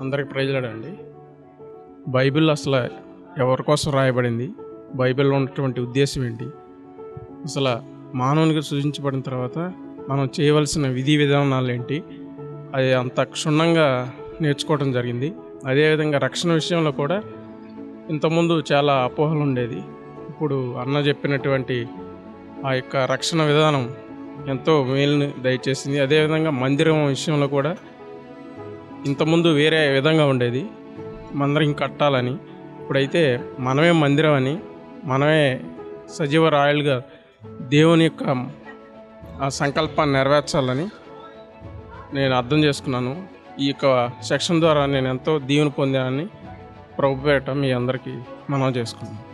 అందరికి ప్రైజ్లాడండి. బైబిల్ అసలు ఎవరి కోసం రాయబడింది? బైబిల్లో ఉన్నటువంటి ఉద్దేశం ఏంటి? అసలు మానవునికి సృజించబడిన తర్వాత మనం చేయవలసిన విధి విధానాలు ఏంటి? అది అంత క్షుణ్ణంగా నేర్చుకోవడం జరిగింది. అదేవిధంగా రక్షణ విషయంలో కూడా ఇంతకుముందు చాలా అపోహలు ఉండేది. ఇప్పుడు అన్న చెప్పినటువంటి ఆ యొక్క రక్షణ విధానం ఎంతో మేలుని దయచేసింది. అదేవిధంగా మందిరం విషయంలో కూడా ఇంతకుముందు వేరే విధంగా ఉండేది, మందిరం కట్టాలని. ఇప్పుడైతే మనమే మందిరం అని, మనమే సజీవ రాయలుగా దేవుని యొక్క ఆ సంకల్పాన్ని నెరవేర్చాలని నేను అర్థం చేసుకున్నాను. ఈ యొక్క సెక్షన్ ద్వారా నేను ఎంతో దీవెన పొందానని ప్రభు పేరట మీ అందరికీ మనవి చేసుకున్నాను.